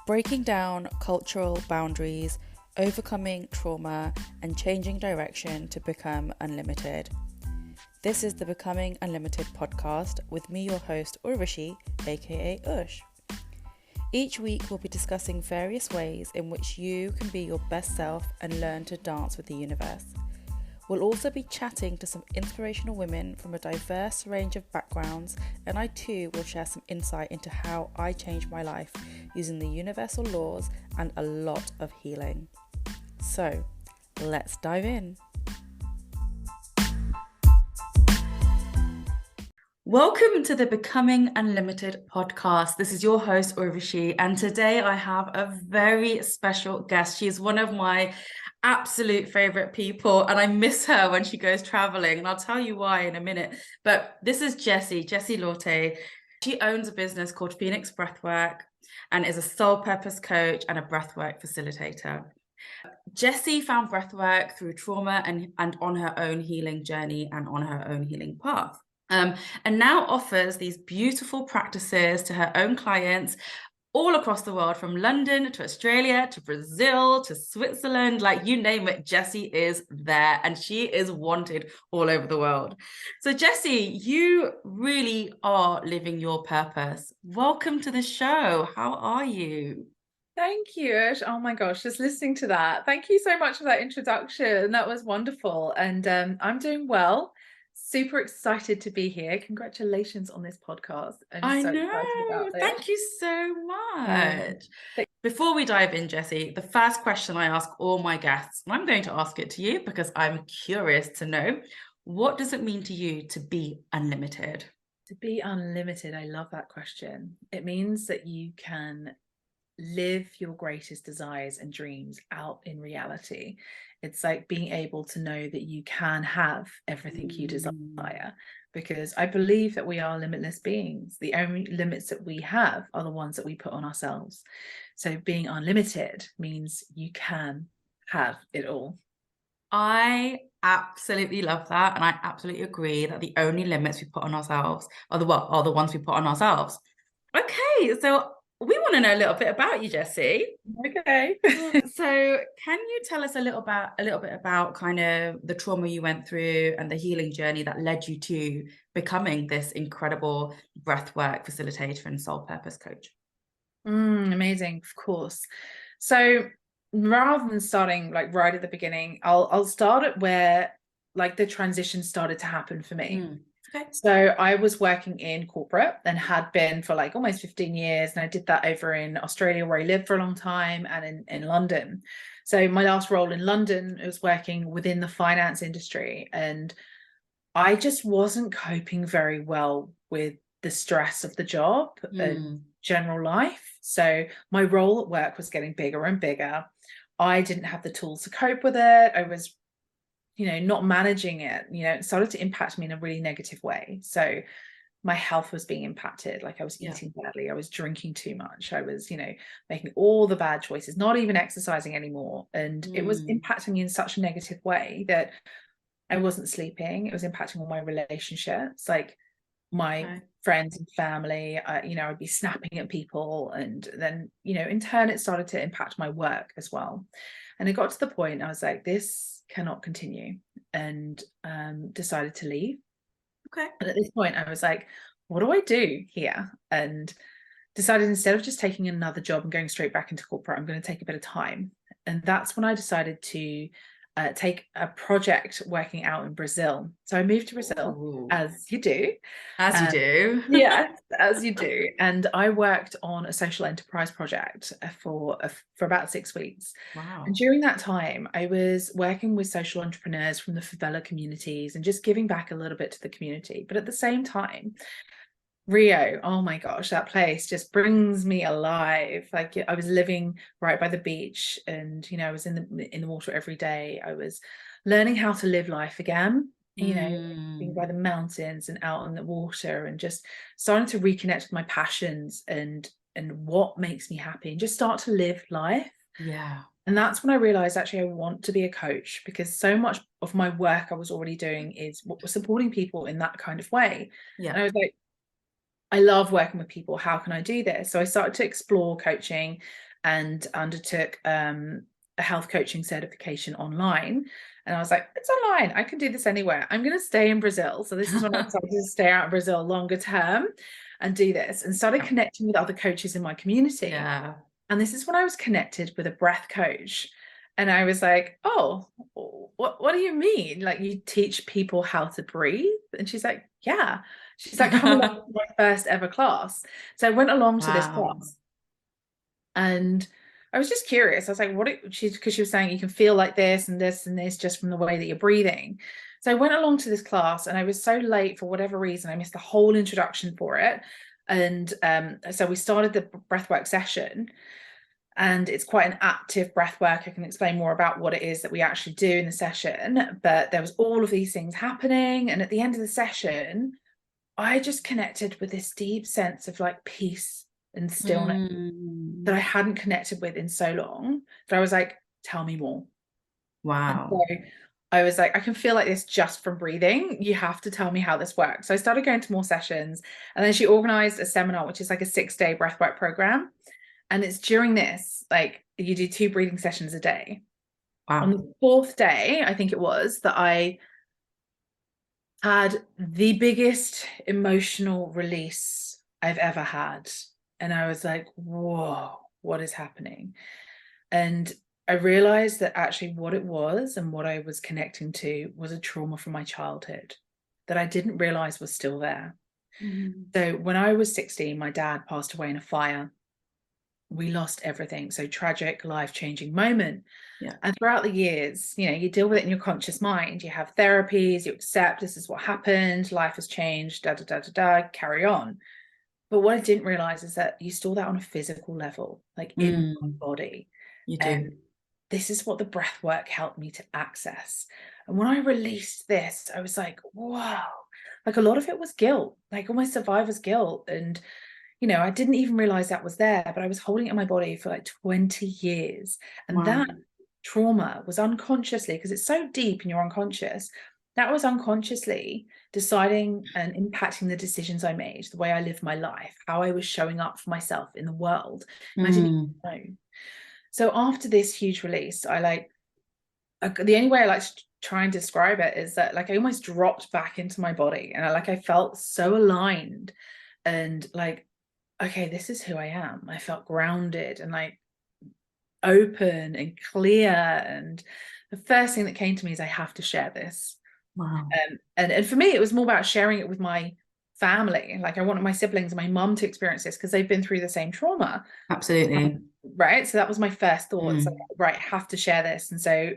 breaking down cultural boundaries, overcoming trauma, and changing direction to become unlimited. This is the Becoming Unlimited podcast with me, your host, Urvashi, aka Ush. Each week, we'll be discussing various ways in which you can be your best self and learn to dance with the universe. We'll also be chatting to some inspirational women from a diverse range of backgrounds, and I too will share some insight into how I changed my life using the universal laws and a lot of healing. So, let's dive in. Welcome to the Becoming Unlimited podcast. This is your host, Urvashi, and today I have a very special guest. She is one of my absolute favorite people, and I miss her when she goes traveling, and I'll tell you why in a minute. But this is Jessie Laute. She owns a business called Phoenix Breathwork and is a soul purpose coach and a breathwork facilitator. Jessie found breathwork through trauma and on her own healing journey and on her own healing path. And now offers these beautiful practices to her own clients all across the world, from London to Australia to Brazil to Switzerland, like you name it, Jessie is there and she is wanted all over the world. So Jessie, you really are living your purpose. Welcome to the show. How are you? Thank you, Ush. Oh my gosh, just listening to that. Thank you so much for that introduction. That was wonderful. And I'm doing well. Super excited to be here. Congratulations on this podcast. I so know. excited about this. Thank you so much. Before we dive in, Jessie, the first question I ask all my guests, and I'm going to ask it to you because I'm curious to know, what does it mean to you to be unlimited? To be unlimited, I love that question. It means that you can live your greatest desires and dreams out in reality. It's like being able to know that you can have everything you desire, because I believe that we are limitless beings. The only limits that we have are the ones that we put on ourselves. So being unlimited means you can have it all. I absolutely love that, and I absolutely agree that the only limits we put on ourselves are the ones we put on ourselves. Okay, so we want to know a little bit about you, Jessie. Okay. So can you tell us a little bit about kind of the trauma you went through and the healing journey that led you to becoming this incredible breathwork facilitator and soul purpose coach? Amazing, of course. So rather than starting like right at the beginning, I'll start at where like the transition started to happen for me. Okay. So I was working in corporate and had been for like almost 15 years. And I did that over in Australia, where I lived for a long time, and in London. So my last role in London was working within the finance industry. And I just wasn't coping very well with the stress of the job and general life. So my role at work was getting bigger and bigger. I didn't have the tools to cope with it. I was not managing it. It started to impact me in a really negative way. So my health was being impacted. Like I was eating badly. I was drinking too much. I was, making all the bad choices, not even exercising anymore. And it was impacting me in such a negative way that I wasn't sleeping. It was impacting all my relationships, like my friends and family. I'd be snapping at people. And then, in turn, it started to impact my work as well. And it got to the point I was like, this cannot continue, and decided to leave. Okay. And at this point I was like, what do I do here? And decided, instead of just taking another job and going straight back into corporate, I'm going to take a bit of time. And that's when I decided to take a project working out in Brazil. So I moved to Brazil, as you do. As you do. Yeah, as you do. And I worked on a social enterprise project for about 6 weeks. Wow. And during that time, I was working with social entrepreneurs from the favela communities and just giving back a little bit to the community. But at the same time, Rio, oh my gosh, that place just brings me alive. Like I was living right by the beach, and I was in the water every day. I was learning how to live life again, being by the mountains and out on the water, and just starting to reconnect with my passions and what makes me happy, and just start to live life. Yeah. And that's when I realized actually I want to be a coach, because so much of my work I was already doing is supporting people in that kind of way. Yeah. And I was like, I love working with people. How can I do this? So I started to explore coaching, and undertook a health coaching certification online. And I was like, it's online. I can do this anywhere. I'm going to stay in Brazil. So this is when I decided to stay out in Brazil longer term and do this, and started connecting with other coaches in my community. Yeah. And this is when I was connected with a breath coach. And I was like, oh, what do you mean? Like, you teach people how to breathe? And she's like, yeah. She's like, come along to my first ever class. So I went along to this Wow. class, and I was just curious. I was like, because she was saying you can feel like this and this and this just from the way that you're breathing. So I went along to this class, and I was so late for whatever reason. I missed the whole introduction for it. And so we started the breathwork session, and it's quite an active breath work. I can explain more about what it is that we actually do in the session, but there was all of these things happening. And at the end of the session, I just connected with this deep sense of like peace and stillness that I hadn't connected with in so long, that I was like, tell me more. Wow. And so I was like, I can feel like this just from breathing. You have to tell me how this works. So I started going to more sessions, and then she organized a seminar, which is like a 6-day breathwork program. And it's during this, like, you do 2 breathing sessions a day. Wow. On the 4th day, I think it was, that I had the biggest emotional release I've ever had. And I was like, whoa, what is happening? And I realized that actually what it was and what I was connecting to was a trauma from my childhood that I didn't realize was still there. So when I was 16, my dad passed away in a fire. We lost everything. So tragic, life-changing moment. Yeah. And throughout the years, you deal with it in your conscious mind. You have therapies, you accept this is what happened, life has changed, da da da da da, carry on. But what I didn't realize is that you store that on a physical level, like in my body. You And do. this is what the breath work helped me to access. And when I released this, I was like, wow, like a lot of it was guilt, like almost survivor's guilt. And I didn't even realize that was there, but I was holding it in my body for like 20 years. And Wow. that trauma was unconsciously, because it's so deep in your unconscious, that was unconsciously deciding and impacting the decisions I made, the way I lived my life, how I was showing up for myself in the world. And I didn't even know. So after this huge release, the only way I like to try and describe it is that like I almost dropped back into my body, and I felt so aligned and like, okay, this is who I am. I felt grounded and like open and clear. And the first thing that came to me is I have to share this. Wow. And for me, it was more about sharing it with my family. Like I wanted my siblings and my mum to experience this because they've been through the same trauma. Absolutely. Right. So that was my first thought. It's like, right, I have to share this. And so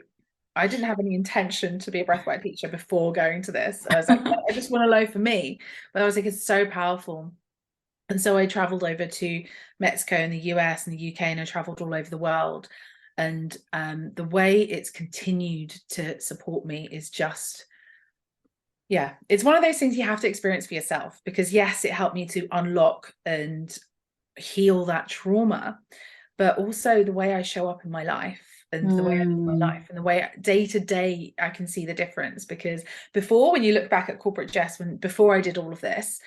I didn't have any intention to be a breathwork teacher before going to this. I was like, I just want to know for me. But I was like, it's so powerful. And so I traveled over to Mexico and the US and the UK, and I traveled all over the world. And the way it's continued to support me is just, yeah, it's one of those things you have to experience for yourself, because yes, it helped me to unlock and heal that trauma, but also the way I show up in my life and the way I live my life and the way day to day I can see the difference. Because before, when you look back at corporate Jess, before I did all of this,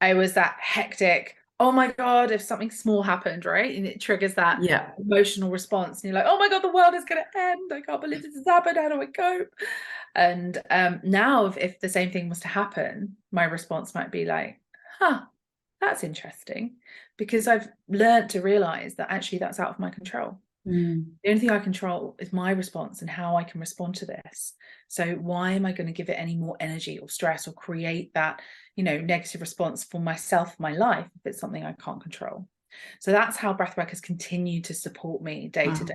I was that hectic, oh my God, if something small happened, right? And it triggers that emotional response. And you're like, oh my God, the world is going to end. I can't believe this has happened. How do I cope? And now if the same thing was to happen, my response might be like, huh, that's interesting, because I've learned to realize that actually that's out of my control. The only thing I control is my response and how I can respond to this. So why am I going to give it any more energy or stress or create that, negative response for myself, my life, if it's something I can't control? So that's how breathwork has continued to support me day to day,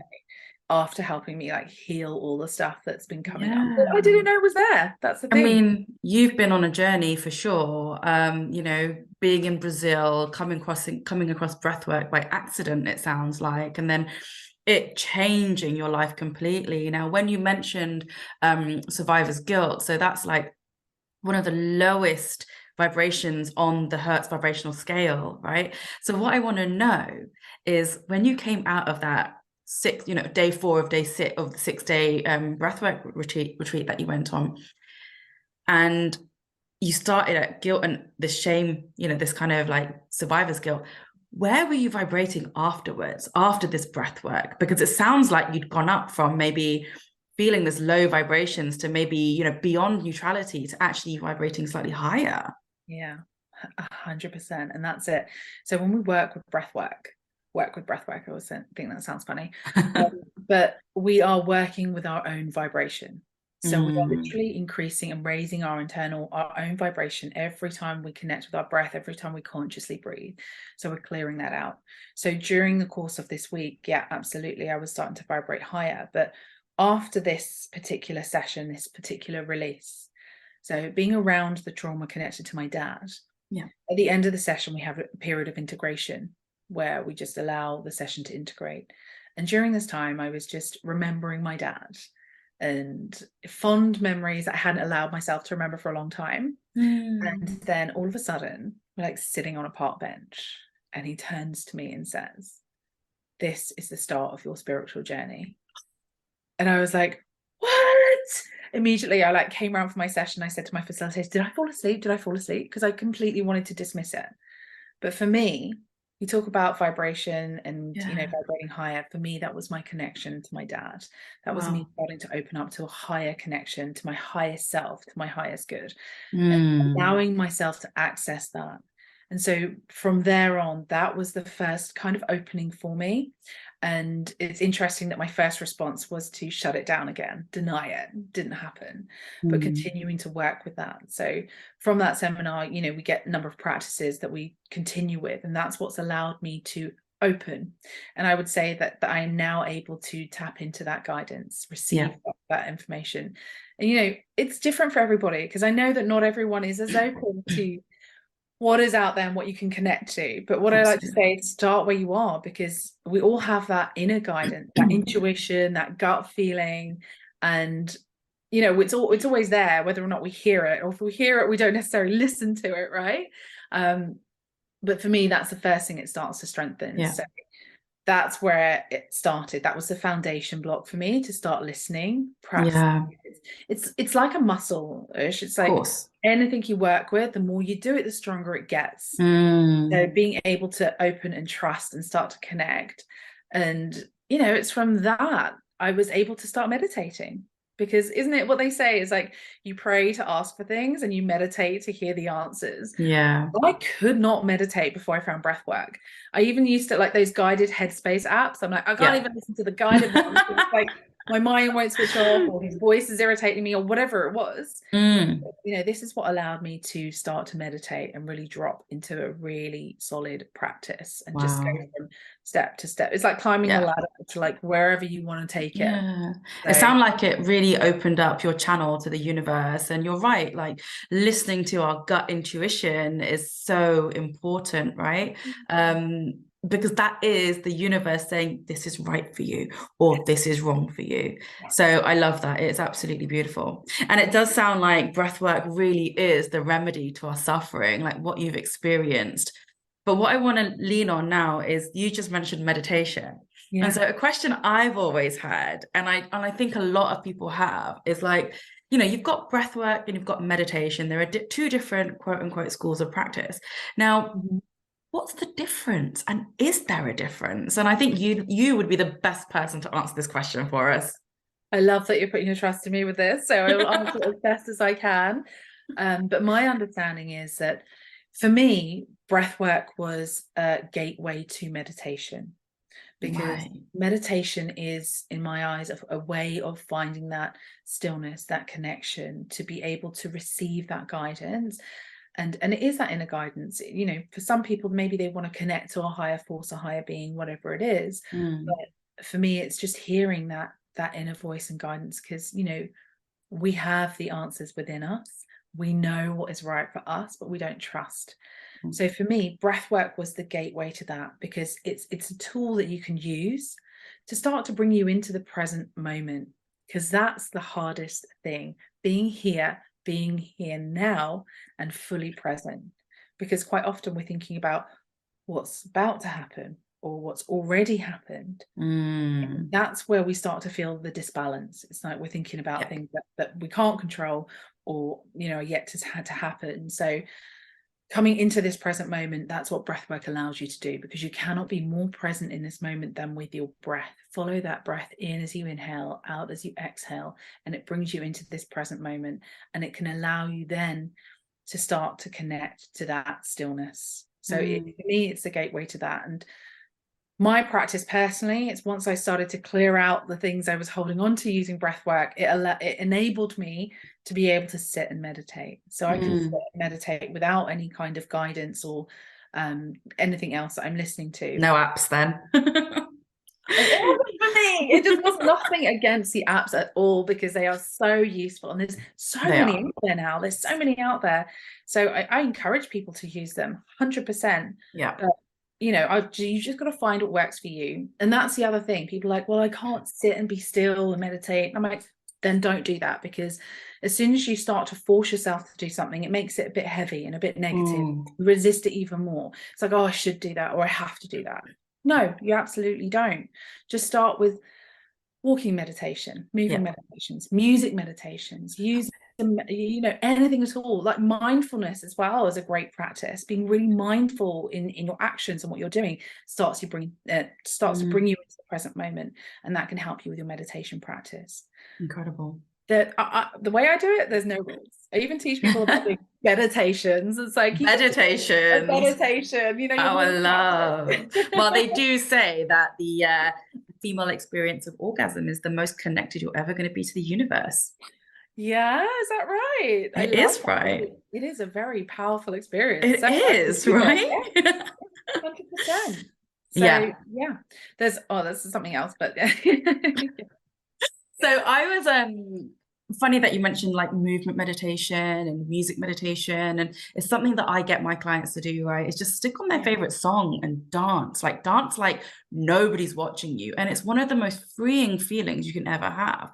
after helping me like heal all the stuff that's been coming up that I didn't know was there. That's the thing. I mean, you've been on a journey for sure. Being in Brazil, coming across breathwork by accident, it sounds like, and then it changing your life completely. Now, when you mentioned survivor's guilt, so that's like one of the lowest vibrations on the Hertz vibrational scale, right? So what I want to know is, when you came out of that day 4 of the 6-day breathwork retreat that you went on, and you started at guilt and the shame, this kind of like survivor's guilt, where were you vibrating afterwards, after this breath work? Because it sounds like you'd gone up from maybe feeling this low vibrations to maybe, you know, beyond neutrality to actually vibrating slightly higher. Yeah, 100%. And that's it. So when we work with breath work, I always think that sounds funny, but we are working with our own vibration. So we are literally increasing and raising our own vibration every time we connect with our breath, every time we consciously breathe. So we're clearing that out. So during the course of this week, yeah, absolutely, I was starting to vibrate higher. But after this particular session, this particular release, so being around the trauma connected to my dad, Yeah. at the end of the session, we have a period of integration where we just allow the session to integrate. And during this time, I was just remembering my dad and fond memories I hadn't allowed myself to remember for a long time. And then all of a sudden, we're like sitting on a park bench, and he turns to me and says, "This is the start of your spiritual journey." And I was like, "What?" Immediately, I like came around for my session. I said to my facilitator, "Did I fall asleep? Did I fall asleep?" Because I completely wanted to dismiss it. But for me, you talk about vibration and, you know, vibrating higher. For me, that was my connection to my dad. That was me starting to open up to a higher connection, to my highest self, to my highest good, and allowing myself to access that. And so from there on, that was the first kind of opening for me. And it's interesting that my first response was to shut it down again, deny it, didn't happen, but continuing to work with that. So from that seminar, you know, we get a number of practices that we continue with, and that's what's allowed me to open. And I would say that I am now able to tap into that guidance, receive that information. And, you know, it's different for everybody, because I know that not everyone is as open to what is out there and what you can connect to. But what I like to say is start where you are, because we all have that inner guidance, that intuition, that gut feeling. And, you know, it's always there, whether or not we hear it, or if we hear it, we don't necessarily listen to it, right? But for me, that's the first thing it starts to strengthen. So that's where it started. That was the foundation block for me to start listening, practicing. It's like a muscle, Ush. It's like anything you work with, the more you do it, the stronger it gets. So being able to open and trust and start to connect. And, you know, it's from that I was able to start meditating. Because isn't it what they say is like, you pray to ask for things and you meditate to hear the answers. I could not meditate before I found breath work. I even used to like those guided headspace apps. I'm like, I can't even listen to the guided ones. It's like my mind won't switch off, or his voice is irritating me, or whatever it was. You know, this is what allowed me to start to meditate and really drop into a really solid practice and just go from step to step. It's like climbing a ladder to like wherever you want to take it. It sounded like it really opened up your channel to the universe. And you're right, like listening to our gut intuition is so important, right? Because that is the universe saying this is right for you, or this is wrong for you. So I love that. It's absolutely beautiful. And it does sound like breath work really is the remedy to our suffering, like what you've experienced. But what I want to lean on now is, you just mentioned meditation. And so a question I've always had, and I think a lot of people have, is like, you know, you've got breath work and you've got meditation. There are two different quote unquote schools of practice. Now, what's the difference? And is there a difference? And I think you would be the best person to answer this question for us. I love that you're putting your trust in me with this. So I will answer as best as I can. But my understanding is that for me, breath work was a gateway to meditation, because meditation is, in my eyes, a way of finding that stillness, that connection, to be able to receive that guidance. And it is that inner guidance. You know, for some people, maybe they want to connect to a higher force, a higher being, whatever it is. But for me, it's just hearing that inner voice and guidance, because, you know, we have the answers within us. We know what is right for us, but we don't trust. So for me, breath work was the gateway to that, because it's a tool that you can use to start to bring you into the present moment, because that's the hardest thing, being here now and fully present. Because quite often we're thinking about what's about to happen or what's already happened. That's where we start to feel the disbalance. It's like we're thinking about things that we can't control, or, you know, are yet to happen. So coming into this present moment, that's what breathwork allows you to do, because you cannot be more present in this moment than with your breath. Follow that breath in as you inhale, out as you exhale, and it brings you into this present moment, and it can allow you then to start to connect to that stillness. So for me, it's the gateway to that. And my practice personally, it's once I started to clear out the things I was holding on to using breath work, it enabled me to be able to sit and meditate. So I can sit and meditate without any kind of guidance or anything else that I'm listening to. No apps then. It wasn't for me. It just was nothing against the apps at all, because they are so useful. And there's so many out there now. There's so many out there. So I encourage people to use them 100%. Yeah. But, you know, you just got to find what works for you. And that's the other thing. People are like, well, I can't sit and be still and meditate. I'm like, then don't do that, because as soon as you start to force yourself to do something, it makes it a bit heavy and a bit negative. You resist it even more. It's like, oh, I should do that, or I have to do that. No, you absolutely don't. Just start with walking meditation, moving meditations, music meditations, use you know, anything at all. Like mindfulness as well is a great practice. Being really mindful in your actions and what you're doing starts to bring you into the present moment, and that can help you with your meditation practice. Incredible. The way I do it, there's no rules. I even teach people about doing meditations. It's like meditation, you know. I love. Well, they do say that the female experience of orgasm is the most connected you're ever going to be to the universe. Yeah, is that right? It is right. It is a very powerful experience. It is, right? 100%. So yeah, there's something else, but So I was funny that you mentioned like movement meditation and music meditation, and it's something that I get my clients to do, right? It's just stick on their favorite song and dance like nobody's watching you, and it's one of the most freeing feelings you can ever have.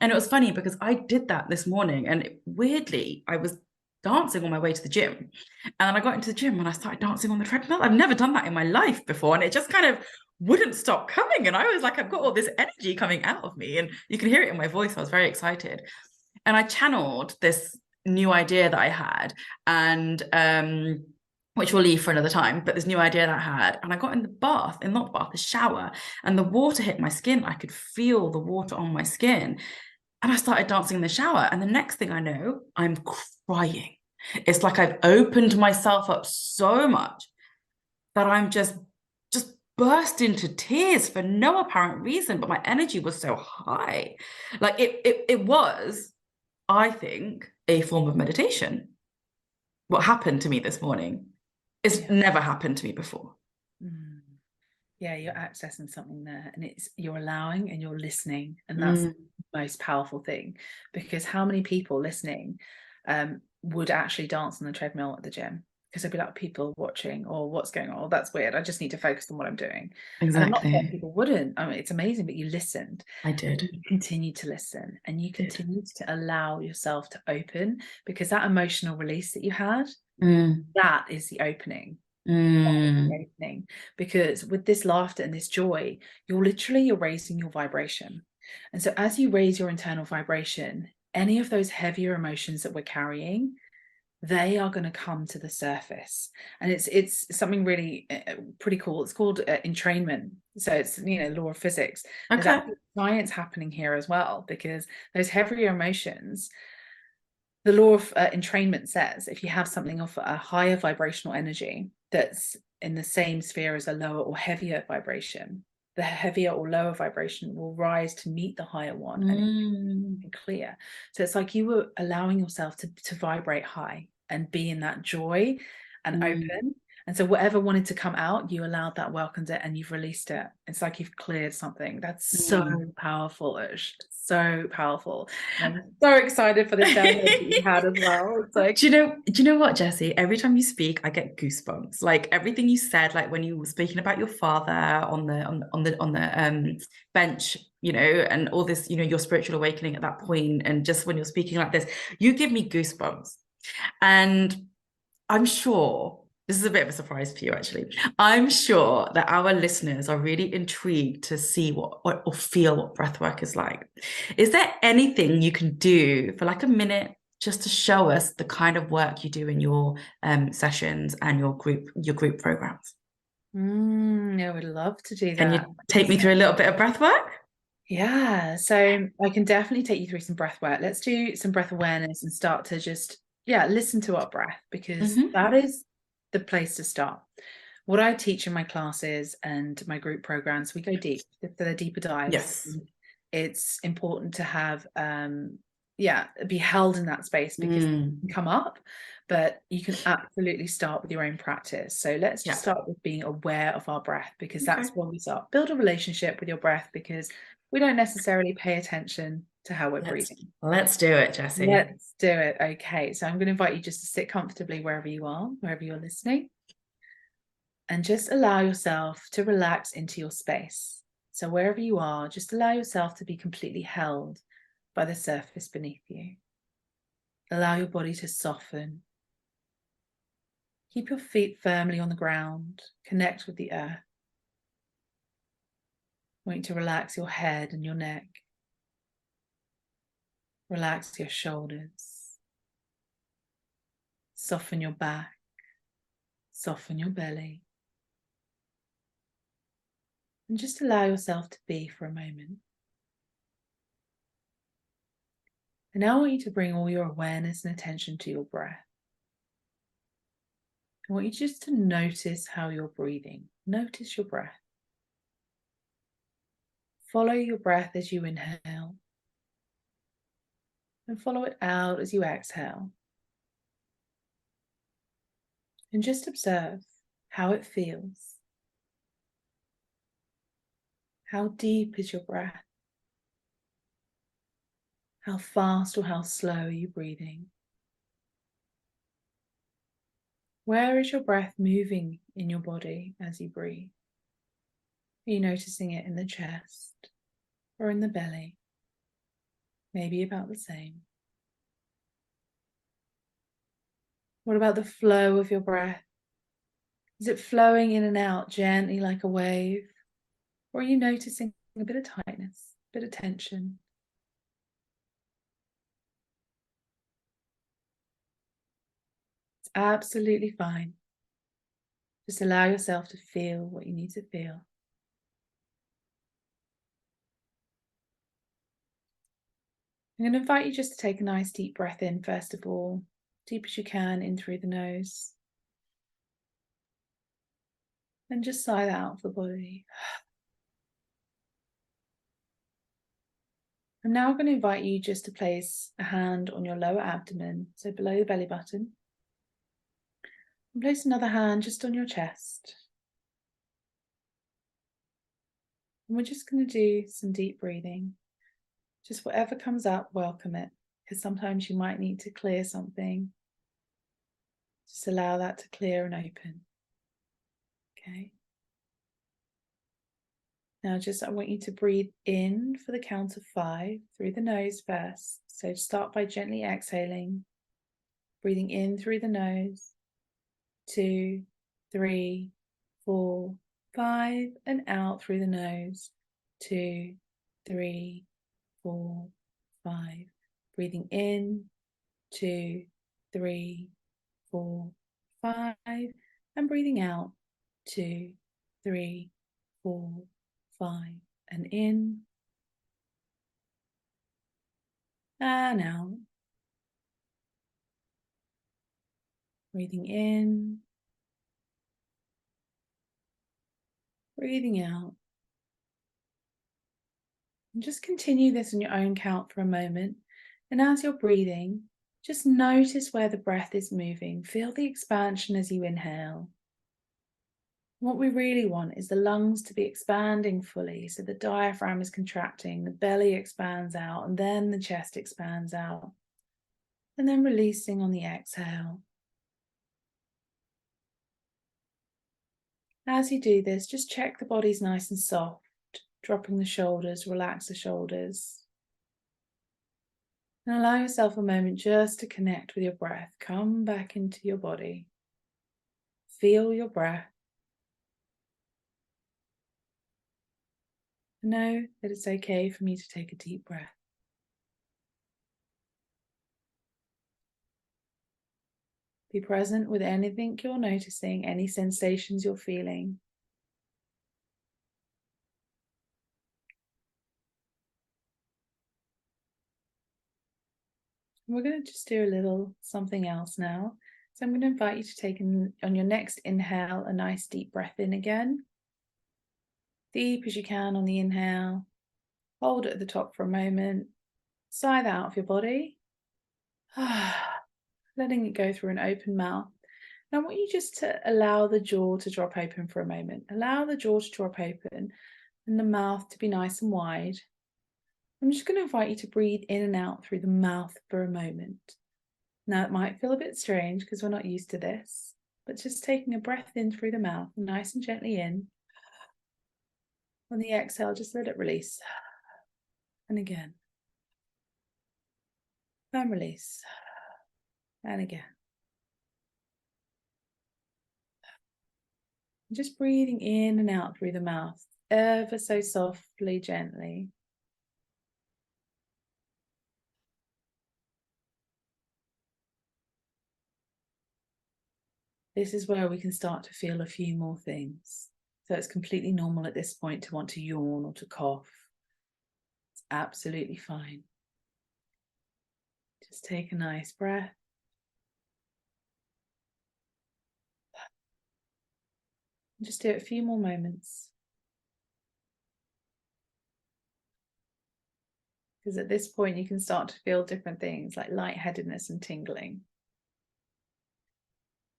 And it was funny because I did that this morning, and weirdly I was dancing on my way to the gym, and then I got into the gym and I started dancing on the treadmill. I've never done that in my life before, and it just kind of wouldn't stop coming, and I was like, I've got all this energy coming out of me, and you can hear it in my voice. I was very excited, and I channeled this new idea that I had, and which we'll leave for another time, but this new idea that I had, and I got in the shower, and the water hit my skin. I could feel the water on my skin, and I started dancing in the shower, and the next thing I know, I'm crying. It's like I've opened myself up so much that I'm just burst into tears for no apparent reason, but my energy was so high. Like it was, I think, a form of meditation. What happened to me this morning is never happened to me before. Yeah, you're accessing something there, and you're allowing and you're listening, and that's the most powerful thing, because how many people listening would actually dance on the treadmill at the gym? Because they'd be like, people watching, or what's going on? Oh, that's weird. I just need to focus on what I'm doing. Exactly. And I'm not saying people wouldn't. I mean, it's amazing, but you listened. I did. You continued to listen, and you continued to allow yourself to open, because that emotional release that you had, that is the opening. Because with this laughter and this joy, you're raising your vibration. And so as you raise your internal vibration, any of those heavier emotions that we're carrying, they are going to come to the surface. And it's something really pretty cool. It's called entrainment. So it's, you know, law of physics. Okay. There's science happening here as well, because those heavier emotions, the law of entrainment says, if you have something of a higher vibrational energy that's in the same sphere as a lower or heavier vibration, the heavier or lower vibration will rise to meet the higher one, and it's clear. So it's like you were allowing yourself to vibrate high and be in that joy and open. And so whatever wanted to come out, you allowed that, welcomed it, and you've released it. It's like you've cleared something. That's so powerful, Ush. So powerful. And I'm so excited for the download that you had as well. It's like, do you know what, Jessie? Every time you speak, I get goosebumps. Like everything you said, like when you were speaking about your father on the bench, you know, and all this, you know, your spiritual awakening at that point, and just when you're speaking like this, you give me goosebumps. And I'm sure this is a bit of a surprise for you, actually. I'm sure that our listeners are really intrigued to see what or feel what breathwork is like. Is there anything you can do for like a minute just to show us the kind of work you do in your sessions and your group programs? I would love to do Can that. you take me through a little bit of breath work? Yeah, so I can definitely take you through some breath work. Let's do some breath awareness and start to just, listen to our breath, because that is the place to start. What I teach in my classes and my group programs, we go deep. They're deeper dives. Yes. It's important to have, be held in that space, because you can come up, but you can absolutely start with your own practice. So let's just start with being aware of our breath, because that's where we start. Build a relationship with your breath, because we don't necessarily pay attention to how we're breathing. Let's do it, Jessie. Let's do it. Okay, so I'm going to invite you just to sit comfortably wherever you are, wherever you're listening, and just allow yourself to relax into your space. So wherever you are, just allow yourself to be completely held by the surface beneath you. Allow your body to soften. Keep your feet firmly on the ground. Connect with the earth. I want you to relax your head and your neck. Relax your shoulders. Soften your back. Soften your belly. And just allow yourself to be for a moment. And now I want you to bring all your awareness and attention to your breath. I want you just to notice how you're breathing. Notice your breath. Follow your breath as you inhale, and follow it out as you exhale. And just observe how it feels. How deep is your breath? How fast or how slow are you breathing? Where is your breath moving in your body as you breathe? Are you noticing it in the chest or in the belly? Maybe about the same. What about the flow of your breath? Is it flowing in and out gently like a wave? Or are you noticing a bit of tightness, a bit of tension? It's absolutely fine. Just allow yourself to feel what you need to feel. I'm going to invite you just to take a nice deep breath in, first of all, deep as you can, in through the nose. And just sigh that out of the body. I'm now going to invite you just to place a hand on your lower abdomen, so below the belly button. And place another hand just on your chest. And we're just going to do some deep breathing. Just whatever comes up, welcome it, because sometimes you might need to clear something. Just allow that to clear and open. Okay. Now I want you to breathe in for the count of 5 through the nose first. So start by gently exhaling, breathing in through the nose. 2, 3, 4, 5, and out through the nose. 2, 3, 4, 5. Breathing in. 2, 3, 4, 5, and breathing out. 2, 3, 4, 5, and in and out. Breathing in, breathing out. And just continue this on your own count for a moment. And as you're breathing, just notice where the breath is moving. Feel the expansion as you inhale. What we really want is the lungs to be expanding fully. So the diaphragm is contracting, the belly expands out, and then the chest expands out. And then releasing on the exhale. As you do this, just check the body's nice and soft. Dropping the shoulders, relax the shoulders. And allow yourself a moment just to connect with your breath. Come back into your body. Feel your breath. Know that it's okay for me to take a deep breath. Be present with anything you're noticing, any sensations you're feeling. We're going to just do a little something else now. So I'm going to invite you to take on your next inhale, a nice deep breath in again. Deep as you can on the inhale. Hold it at the top for a moment. Sigh that out of your body. Letting it go through an open mouth. Now I want you just to allow the jaw to drop open for a moment. Allow the jaw to drop open and the mouth to be nice and wide. I'm just going to invite you to breathe in and out through the mouth for a moment. Now it might feel a bit strange because we're not used to this, but just taking a breath in through the mouth, nice and gently in. On the exhale, just let it release. And again. And release. And again. Just breathing in and out through the mouth, ever so softly, gently. This is where we can start to feel a few more things. So it's completely normal at this point to want to yawn or to cough. It's absolutely fine. Just take a nice breath. Just do it a few more moments. Because at this point you can start to feel different things like lightheadedness and tingling.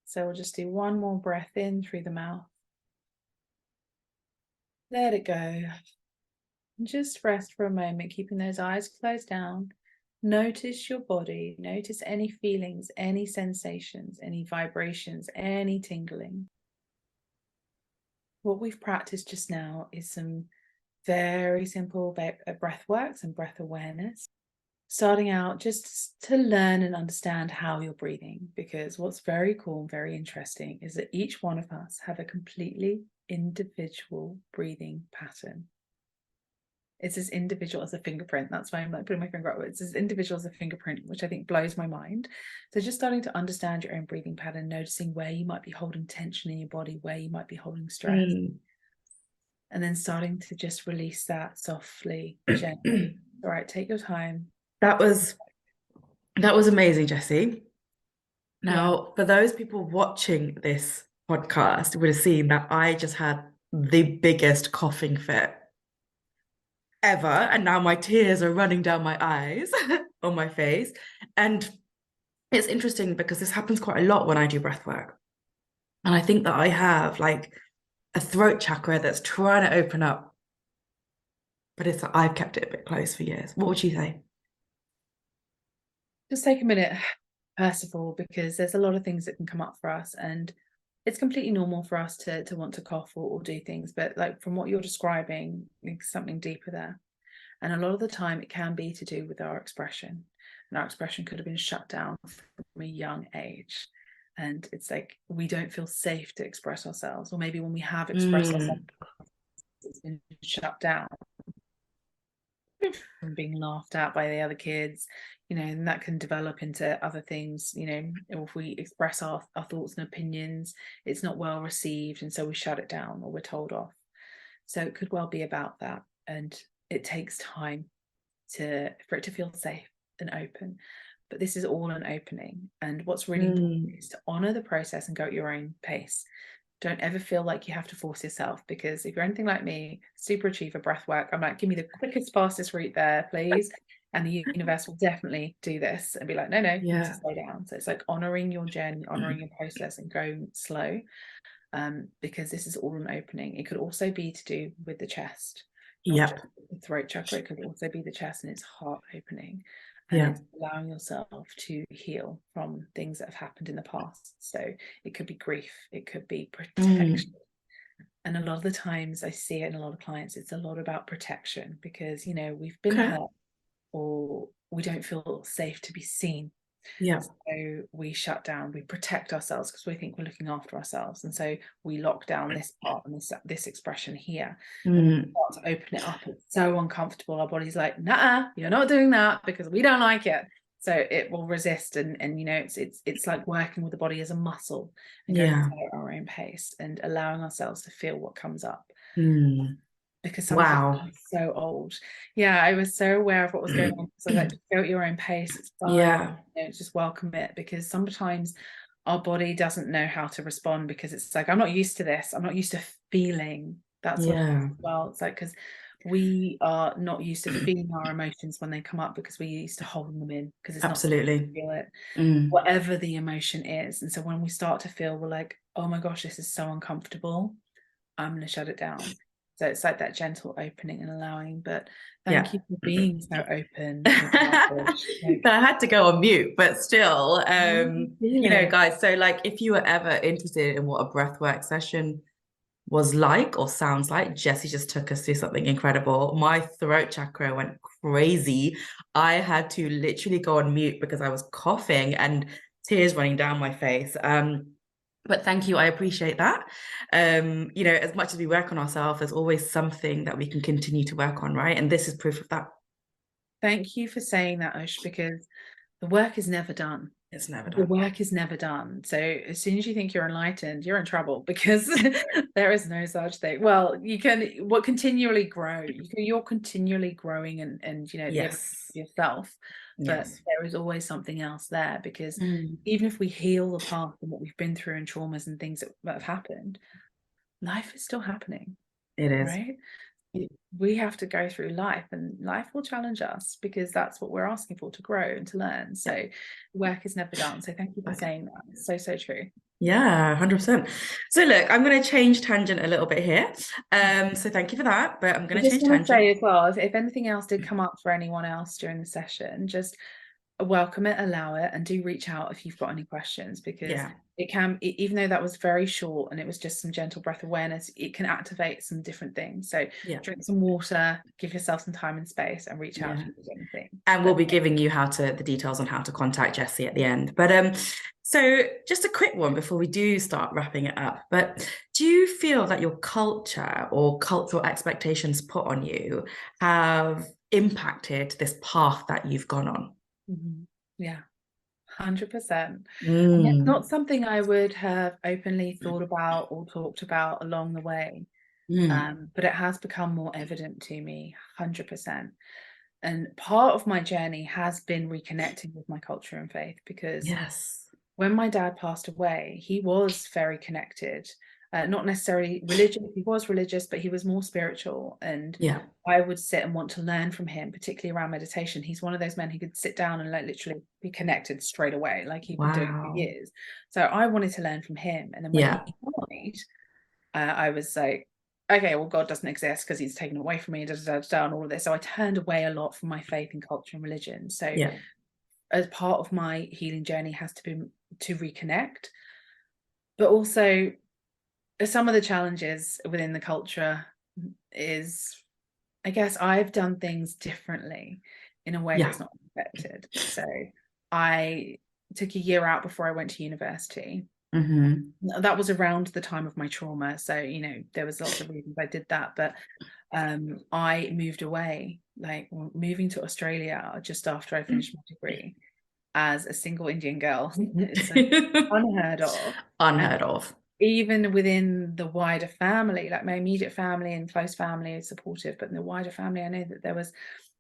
So we'll just do one more breath in through the mouth. Let it go. And just rest for a moment, keeping those eyes closed down. Notice your body. Notice any feelings, any sensations, any vibrations, any tingling. What we've practiced just now is some very simple breath work, some breath awareness. Starting out just to learn and understand how you're breathing, because what's very cool and very interesting is that each one of us have a completely individual breathing pattern. It's as individual as a fingerprint. That's why I'm like putting my finger up. It's as individual as a fingerprint, which I think blows my mind. So just starting to understand your own breathing pattern, noticing where you might be holding tension in your body, where you might be holding stress. And then starting to just release that softly, gently. All right, take your time. That was amazing, Jessie. Now, for those people watching this podcast, would have seen that I just had the biggest coughing fit ever, and now my tears are running down my eyes on my face. And it's interesting because this happens quite a lot when I do breath work. And I think that I have like a throat chakra that's trying to open up, but I've kept it a bit closed for years. What would you say? Just take a minute, first of all, because there's a lot of things that can come up for us, and it's completely normal for us to want to cough or do things, but like from what you're describing, there's something deeper there. And a lot of the time it can be to do with our expression, and our expression could have been shut down from a young age. And it's like we don't feel safe to express ourselves, or maybe when we have expressed ourselves, it's been shut down from being laughed at by the other kids, and that can develop into other things. If we express our thoughts and opinions, it's not well received, and so we shut it down or we're told off. So it could well be about that, and it takes time for it to feel safe and open. But this is all an opening, and what's really important is to honor the process and go at your own pace. Don't ever feel like you have to force yourself, because if you're anything like me, super achiever, breath work, I'm like, give me the quickest, fastest route there, please. And the universe will definitely do this and be like, no, you need to slow down. So it's like honoring your journey, honoring your process, and going slow, because this is all an opening. It could also be to do with the chest, not just the throat chakra. It could also be the chest and its heart opening. And it's allowing yourself to heal from things that have happened in the past. So it could be grief, it could be protection. And a lot of the times I see it in a lot of clients, it's a lot about protection, because, we've been hurt, or we don't feel safe to be seen. So we shut down, we protect ourselves because we think we're looking after ourselves. And so we lock down this part and this expression here. And we start to open it up. It's so uncomfortable. Our body's like, nah, you're not doing that because we don't like it. So it will resist, and you know, it's like working with the body as a muscle and going Yeah. at our own pace and allowing ourselves to feel what comes up. Mm. Because some of it Wow. is so old. Yeah, I was so aware of what was going on. So like, just go at your own pace. It's fine. Yeah. You know, just welcome it, because sometimes our body doesn't know how to respond, because it's like, I'm not used to this. I'm not used to feeling. That's what it is Yeah. as well. It's like, because we are not used to feeling our emotions when they come up, because we're used to holding them in, because it's not safe to Absolutely. feel it, Mm. whatever the emotion is. And so when we start to feel, we're like, oh my gosh, this is so uncomfortable, I'm going to shut it down. So it's like that gentle opening and allowing. But Yeah. thank you for being so open with that. Like, I had to go on mute, but still, you know, feeling. guys, so like if you were ever interested in what a breathwork session was like or sounds like, Jessie just took us through something incredible. My throat chakra went crazy. I had to literally go on mute because I was coughing and tears running down my face. But thank you, I appreciate that. You know, as much as we work on ourselves, there's always something that we can continue to work on, right? And this is proof of that. Thank you for saying that, Ush, because the work is never done. It's never The done. work is never done. So as soon as you think you're enlightened, you're in trouble, because there is no such thing. Well, you can continually grow. You're continually growing, and you know, the evolution Yes. of yourself. But Yes. there is always something else there, because Mm. even if we heal the past and what we've been through and traumas and things that have happened, life is still happening, It is. right? We have to go through life, and life will challenge us, because that's what we're asking for, to grow and to learn. So work is never done. So thank you for Okay. saying that. It's so, so true. Yeah, 100%. So look, I'm going to change tangent a little bit here. So thank you for that, but I'm I going to just change want to tangent. say as well, if anything else did come up for anyone else during the session, just welcome it, allow it, and do reach out if you've got any questions, because Yeah. it can, even though that was very short and it was just some gentle breath awareness, it can activate some different things. So Yeah. drink some water, give yourself some time and space, and reach out Yeah. if you need anything. And we'll But be giving you the details on how to contact Jessie at the end. But so just a quick one before we do start wrapping it up. But do you feel that your culture or cultural expectations put on you have impacted this path that you've gone on? yeah, 100%. And it's Mm. not something I would have openly thought about or talked about along the way. Mm. But it has become more evident to me, 100%. And part of my journey has been reconnecting with my culture and faith, because Yes. when my dad passed away, he was very connected. Not necessarily religious, he was religious, but he was more spiritual. And Yeah. I would sit and want to learn from him, particularly around meditation. He's one of those men who could sit down and like literally be connected straight away, like he'd been doing it for Wow. years. So I wanted to learn from him. And then when he Yeah. died, I was like, okay, well, God doesn't exist because he's taken away from me, and all of this. So I turned away a lot from my faith in culture and religion. So Yeah. as part of my healing journey has to be to reconnect, but also some of the challenges within the culture is, I guess I've done things differently in a way Yeah. that's not expected. So I took a year out before I went to university. Mm-hmm. That was around the time of my trauma, so you know there was lots of reasons I did that, but I moved away, like moving to Australia just after I finished my degree as a single Indian girl. It's like unheard of. And Unheard of. even within the wider family, like my immediate family and close family is supportive, but in the wider family, I know that there was,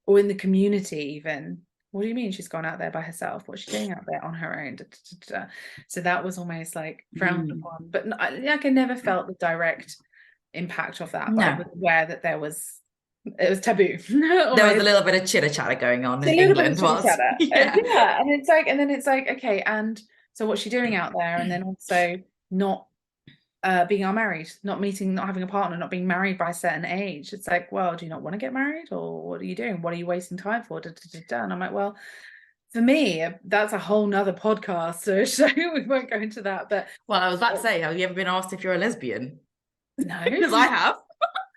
or in the community even, what do you mean she's gone out there by herself? What's she doing out there on her own? Da, da, da, da. So that was almost like frowned Mm. upon, but like I never felt the direct impact of that, but I No. was aware that it was taboo. There was a Almost. little bit of chitter chatter going on A in little bit of England chitter whilst, chatter. yeah. Yeah. And then it's like, okay, so what's she doing out there? And then also not being unmarried, not having a partner, not being married by a certain age. It's like, well, do you not want to get married, or what are you doing? What are you wasting time for? Da, da, da, da. And I'm like, well, for me, that's a whole nother podcast. So we won't go into that. But Well, I was about to say, have you ever been asked if you're a lesbian? no, Because I have.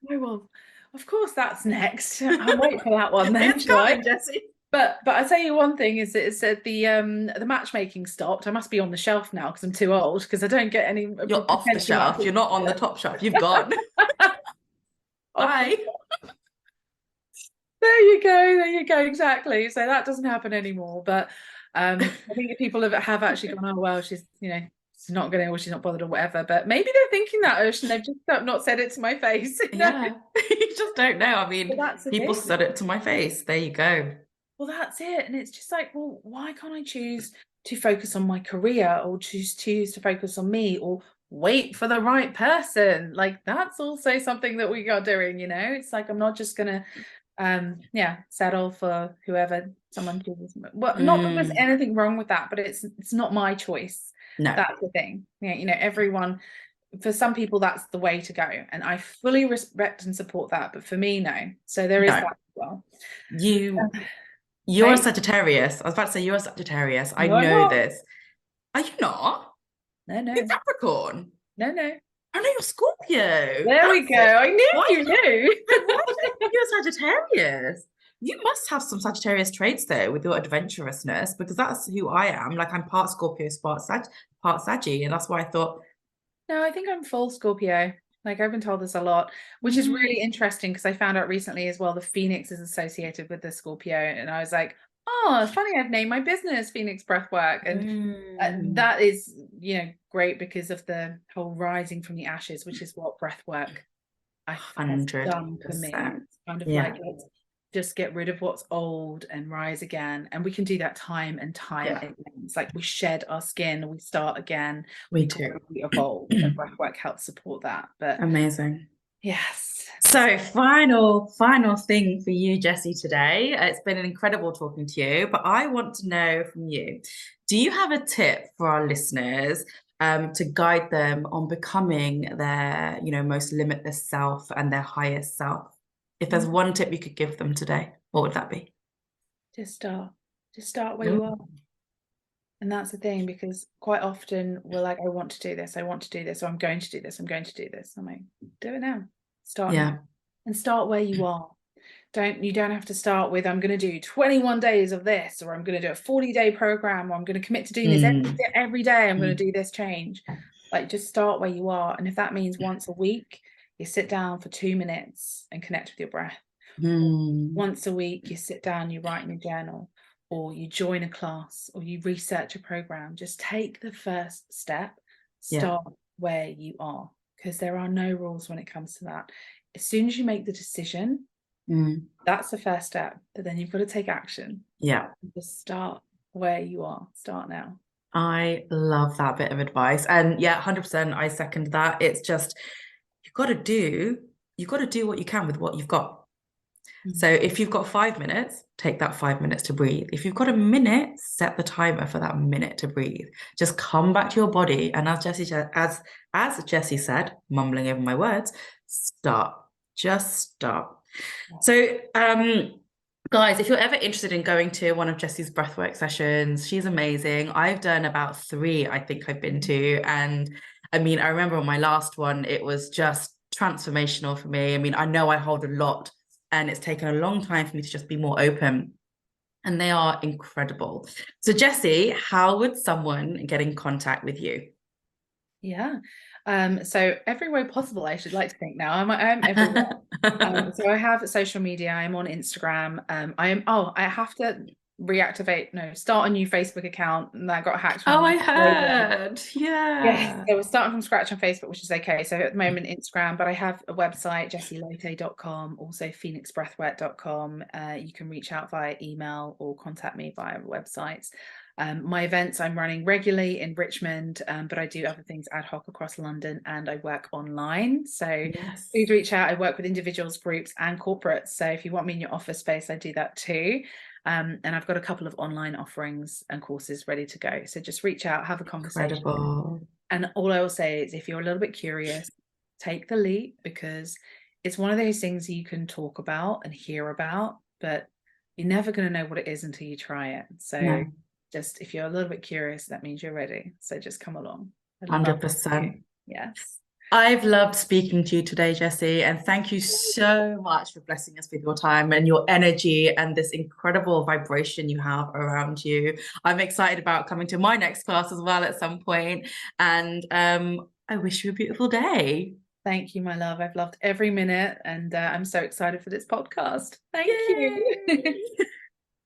no, well, of course that's next. I'll wait for that one then, It's shall I? coming, Jessie. But I tell you one thing is that it's the matchmaking stopped. I must be on the shelf now because I'm too old, because I don't get any You're off the potentially much. shelf. You're not on the top shelf. You've gone. Bye. There you go, exactly. So that doesn't happen anymore. But I think if people have actually gone, oh well, she's she's not gonna, or she's not bothered or whatever, but maybe they're thinking that, Ocean, they've just not said it to my face. Yeah, you just don't know. I mean, Well, that's the people thing. said it to my face. There you go. Well, that's it. And it's just like, well, why can't I choose to focus on my career, or choose to focus on me, or wait for the right person? Like, that's also something that we are doing, It's like, I'm not just gonna settle for whoever someone chooses. Well, not that there's anything wrong with that, but it's not my choice. No. That's the thing. Yeah, everyone, for some people that's the way to go, and I fully respect and support that, but for me, no. So there is No. that as well. You're a Hey? Sagittarius. I was about to say you're a Sagittarius. I No, I'm know not. this. Are you not? No. You're Capricorn. No. I know you're Scorpio. There we That's go. it. I knew Why you knew. why do you think you're a Sagittarius? You must have some Sagittarius traits though, with your adventurousness, because that's who I am. Like, I'm part Scorpio, part Saggy, and that's why I thought. No, I think I'm full Scorpio. Like, I've been told this a lot, which is really interesting, because I found out recently as well the Phoenix is associated with the Scorpio, and I was like, oh, it's funny, I've named my business Phoenix Breathwork, and that is great because of the whole rising from the ashes, which is what breathwork has done for me. It's kind of like, let's just get rid of what's old and rise again, and we can do that time and time again. It's like we shed our skin, we start again, we evolve, and breathwork helps support that. But amazing. Yes. So final thing for you, Jessie, today. It's been an incredible talking to you, but I want to know from you, do you have a tip for our listeners to guide them on becoming their, most limitless self and their highest self? If there's one tip you could give them today, what would that be? Just start where you are. And that's the thing, because quite often we're like, I want to do this, or I'm going to do this, I'm like, do it now. Start now. And start where you are. You don't have to start with, I'm going to do 21 days of this, or I'm going to do a 40-day program, or I'm going to commit to doing this every day, I'm going to do this change. Like, just start where you are. And if that means once a week you sit down for 2 minutes and connect with your breath, once a week you sit down, you write in your journal, or you join a class, or you research a program, just take the first step. Start where you are, because there are no rules when it comes to that. As soon as you make the decision, that's the first step, but then you've got to take action. Just start where you are. Start now. I love that bit of advice, and 100% I second that. It's just, you've got to do what you can with what you've got. So if you've got 5 minutes, take that 5 minutes to breathe. If you've got a minute, set the timer for that minute to breathe. Just come back to your body, and as Jessie said, mumbling over my words, start. Just start. So guys, if you're ever interested in going to one of Jessie's breathwork sessions, she's amazing. I've done about 3, I think I've been to, and I mean, I remember on my last one, it was just transformational for me. I mean, I know I hold a lot, and it's taken a long time for me to just be more open, and they are incredible. So Jessie, how would someone get in contact with you? So every way possible, I should like to think now. I'm everywhere. So I have social media. I'm on Instagram. I have to start a new Facebook account, and that got hacked. I heard. Yes, so we're starting from scratch on Facebook, which is okay. So at the moment, Instagram, but I have a website, jessielaute.com, also phoenixbreathwork.com. You can reach out via email or contact me via websites. My events I'm running regularly in Richmond, but I do other things ad hoc across London, and I work online. So please reach out. I work with individuals, groups, and corporates. So if you want me in your office space, I do that too. And I've got a couple of online offerings and courses ready to go. So just reach out, have a conversation. Incredible. And all I will say is, if you're a little bit curious, take the leap, because it's one of those things you can talk about and hear about, but you're never going to know what it is until you try it. So just, if you're a little bit curious, that means you're ready. So just come along. 100%. Yes. I've loved speaking to you today, Jessie, and thank you so much for blessing us with your time and your energy and this incredible vibration you have around you. I'm excited about coming to my next class as well at some point, and I wish you a beautiful day. Thank you, my love. I've loved every minute, and I'm so excited for this podcast. Thank you.